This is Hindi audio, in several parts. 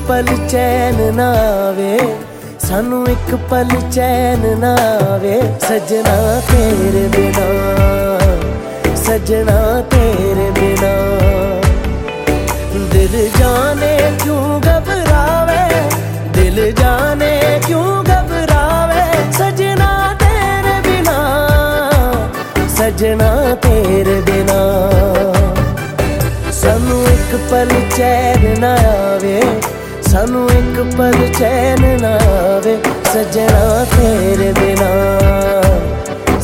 पल चैन ना आवे, सानू एक पल चैन ना आवे सजना तेरे बिना, सजना तेरे बिना। दिल जाने क्यों घबरावे, दिल जाने क्यों घबरावे सजना तेरे बिना, सजना तेरे बिना। सानू एक पल चैन ना आवे, सानू एक पल चैन ना आवे सजना तेरे बिना,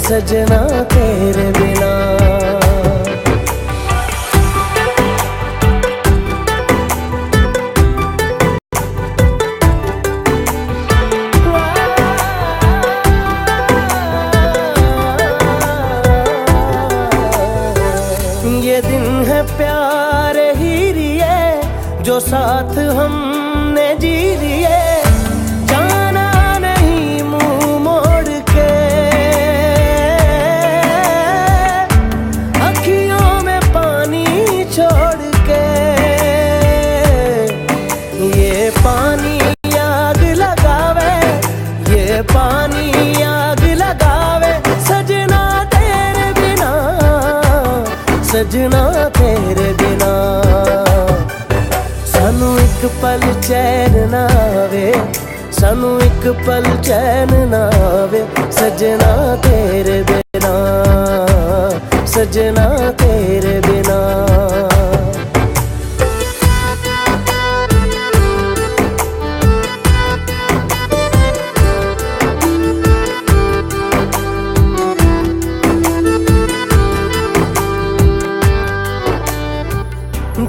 सजना तेरे बिना। ये दिन है प्यार ही रिए जो साथ हमने जी लिए, जाना नहीं मुंह मोड़ के, अखियों में पानी छोड़ के। ये पानी आग लगावे, ये पानी आग लगावे सजना तेरे बिना, सजना तेरे बिना। सानू एक पल चैन ना आवे, सानू एक पल चैन ना आवे सजना तेरे बिना, सजना तेरे बिना।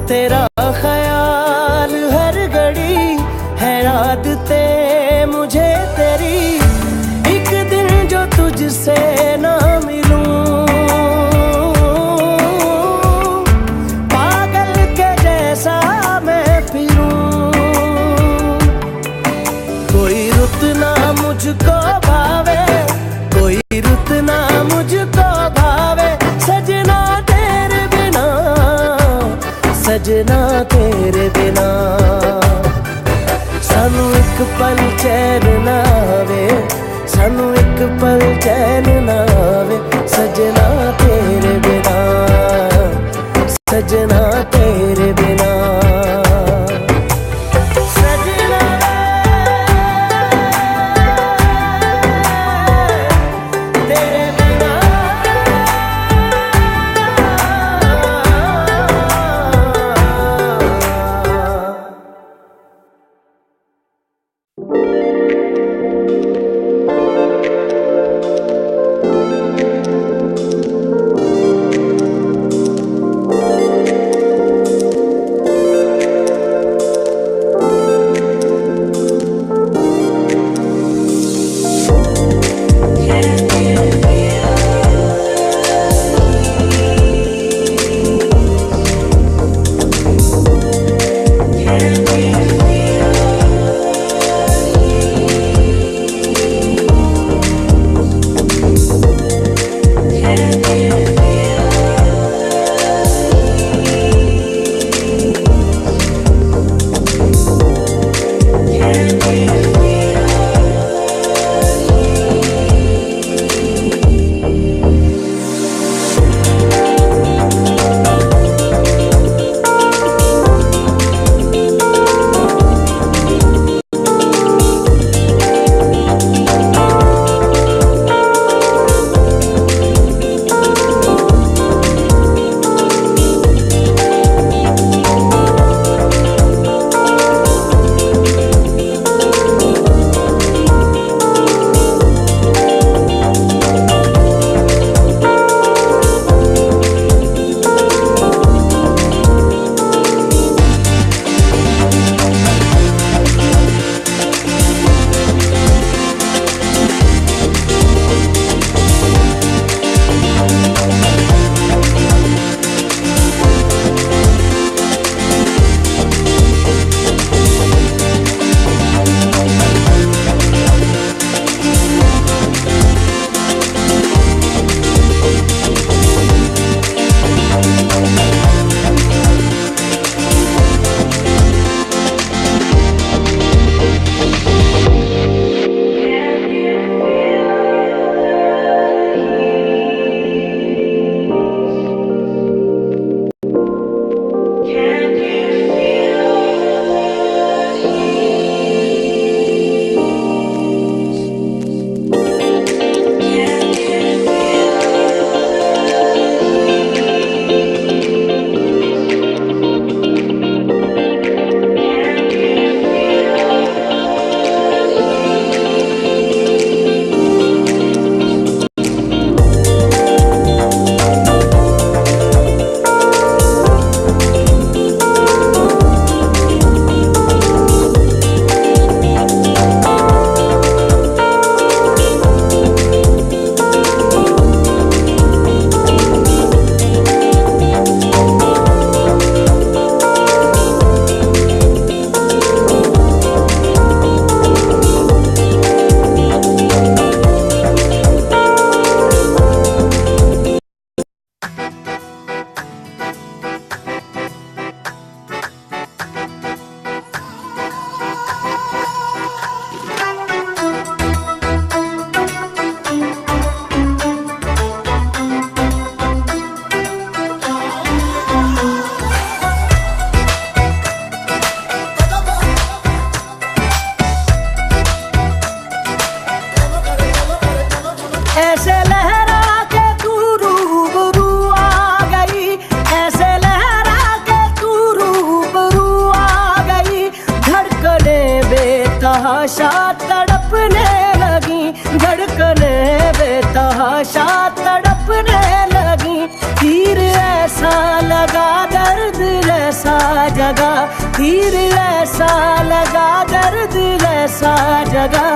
तेरा ख्याल हर घड़ी है आदतें मुझे तेरी, एक दिन जो तुझसे ना मिलूं पागल के जैसा मैं फिरूं। कोई रुत ना मुझको भावे, कोई रुत ना मुझको भावे सजना तेरे बिना, सजना तेरे बिना। सानू एक पल चैन ना आवे, सानू एक पल चैन ना आवे सजना तेरे बिना, सजना तेरे बिना। बेतहाशा तड़पने लगी, धड़कने बेतहाशा तड़पने लगी। तीर ऐसा लगा दर्द ऐसा जगा, तीर ऐसा लगा दर्द ऐसा जगा।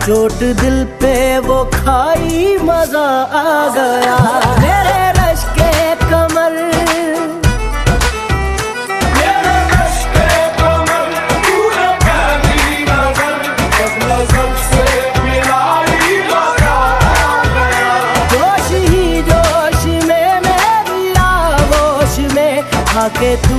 चोट दिल पे वो खाई मजा आ गया। मेरे रश के कमर, जोश ही जोश में मेरी आगोश में आके तू